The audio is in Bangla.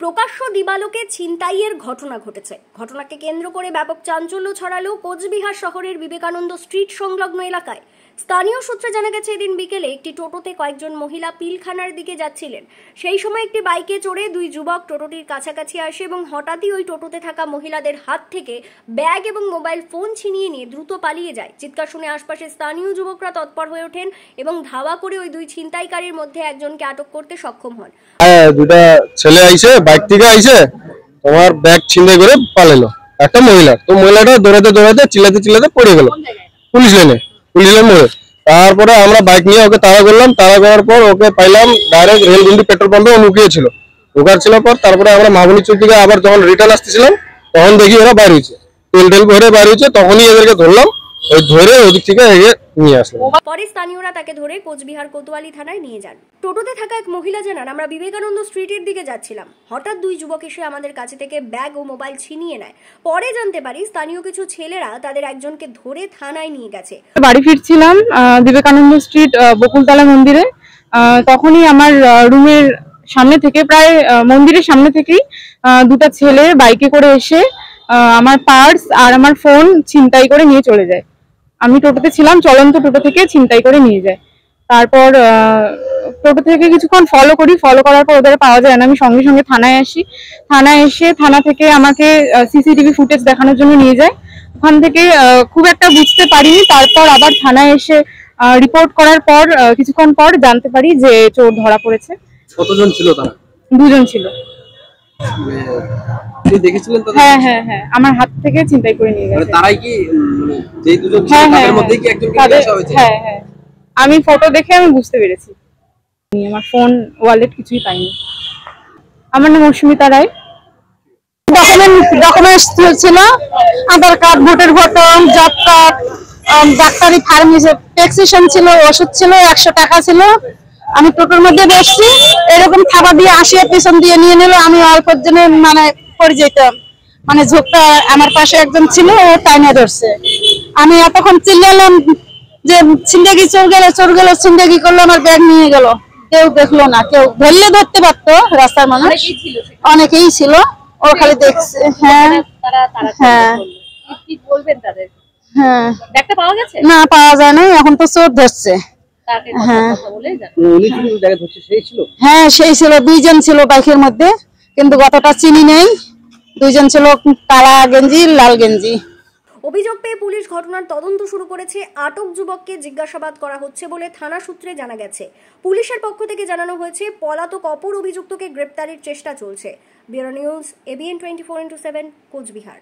প্রকাশ্য দিবালোকে ছিনতাইয়ের ঘটনা ঘটেছে। ঘটনাকে কেন্দ্র করে ব্যাপক চাঞ্চল্য ছড়ালো কোচবিহার শহরের বিবেকানন্দ স্ট্রিট সংলগ্ন এলাকায়। স্থানীয় সূত্রে জানা গেছে, এদিন বিকেলে একটি টোটোতে কয়েকজন মহিলা পিলখানার দিকে যাচ্ছিলেন। সেই সময় একটি বাইকে চড়ে দুই যুবক টোটোটির কাছাকাছি আসে এবং হঠাৎই ওই টোটোতে থাকা মহিলাদের হাত থেকে ব্যাগ এবং মোবাইল ফোন ছিনিয়ে নিয়ে দ্রুত পালিয়ে যায়। চিৎকার শুনে আশপাশের স্থানীয় যুবকরা তৎপর হয়ে ওঠেন এবং ধাওয়া করে ওই দুই ছিনতাইকারীর মধ্যে একজনকে আটক করতে সক্ষম হন। দুটা ছেলে আইছে, বাইক থেকে আইছে, তোমার ব্যাগ ছিনতাই করে পালালো একটা মহিলা। তো মহিলাটা দৌড়াতে দৌড়াতে চিল্লাতে পড়ে গেল পুলিশ লাইনে মোড়ে। তারপরে আমরা বাইক নিয়ে ওকে তাড়া করলাম। তাড়া করার পর ওকে পাইলাম ডাইরেক্ট রেলগুন্ডি পেট্রোল পাম্পে লুকিয়েছিল। ঢোকার ছিল পর তারপরে আমরা মামুনি চৌক থেকে আবার যখন রিটার্ন আসতেছিলাম তখন দেখি ওরা বাইরে হয়েছে, তেল ভরে বাইরে হয়েছে। তখনই এদেরকে ধরলাম, ওই ধরে ওদিক থেকে নিয়ে আসলাম। পরে স্থানীয়রা তাকে ধরে কোচবিহার কোতোয়ালি থানায় নিয়ে যান। টোটোতে থাকা এক মহিলা জানান, আমরা বিবেকানন্দ স্ট্রিটের দিকে যাচ্ছিলাম, হঠাৎ দুই যুবক এসে আমাদের কাছে থেকে ব্যাগ ও মোবাইল ছিনিয়ে নেয়। পরে জানতে পারি স্থানীয় কিছু ছেলেরা তাদের একজনকে ধরে থানায় নিয়ে গেছে। বাড়ি ফিরছিলাম বিবেকানন্দ স্ট্রিট বকুলতলা মন্দিরে, তখনই আমার রুমের সামনে থেকে প্রায় মন্দিরের সামনে থেকেই দুটো ছেলে বাইকে করে এসে আমার পার্স আর আমার ফোন ছিনতাই করে নিয়ে চলে যায়। আমি টোটোতে ছিলাম, চলন্ত টোটো থেকে ছিনতাই করে নিয়ে যায়। তারপর টোটো থেকে কিছুক্ষণ ফলো করার পর ওদের পাওয়া যায় না। আমি সঙ্গে সঙ্গে থানায় আসি। থানায় এসে থানা থেকে আমাকে সিসিটিভি ফুটেজ দেখানোর জন্য নিয়ে যায়। ওখান থেকে খুব একটা বুঝতে পারিনি। তারপর আবার থানায় এসে রিপোর্ট করার পর কিছুক্ষণ পর জানতে পারি যে চোর ধরা পড়েছে। কতজন ছিল তারা? দুজন ছিল। দেখেছিলেন? হ্যাঁ, আমার হাত থেকে ছিনতাই করে নিয়ে গেছে। তারাই কি যেই দুজন ছিল তাদের মধ্যে কি একজনকে নিয়ে আসা হয়েছে? হ্যাঁ, আমি ফটো দেখে আমি বুঝতে পেরেছি। আমার ফোন, ওয়ালেট কিছুই পাইনি। আমার নাম অস্মিতা রায়। ডকুমেন্টস ছিল Aadhaar card, voter photo, job card, ডাক্তারি ফার্মেসি প্রেসক্রিপশন ছিল, ওষুধ ছিল, 100 টাকা ছিল। আমি টোটোর মধ্যে বসছি, এরকম থাবা দিয়ে আসিয়া পিছন দিয়ে নিয়ে নিল। আমি অল্পের জন্য পড়ে যেতাম, ঝোঁকটা আমার পাশে একজন ছিল, ও টাইনে ধরছে। আমি এতক্ষণ চিল্লালাম যে ছিনতাই চোর গেল ছিনতাই করলো, আমার ব্যাগ নিয়ে গেল। কেউ দেখলো না, কেউ ধরলে ধরতে পারতো, রাস্তার মানুষ অনেকেই ছিল। ও খালি দেখছে। না, পাওয়া যায় না, এখন তো চোর ধরছে। হ্যাঁ, সেই ছিল। দুইজন ছিল বাইকের মধ্যে, কিন্তু গতটা চিনি নেই। দুইজন ছিল কালা গেঞ্জি, লাল গেঞ্জি। অভিযোগ পেয়ে পুলিশ ঘটনার তদন্ত শুরু করেছে। আটক যুবককে জিজ্ঞাসাবাদ করা হচ্ছে বলে থানা সূত্রে জানা গেছে। পুলিশের পক্ষ থেকে জানানো হয়েছে, পলাতক অপর অভিযুক্তকে গ্রেপ্তারের চেষ্টা চলছে। Bureau news, ABN 24/7, Cooch Behar.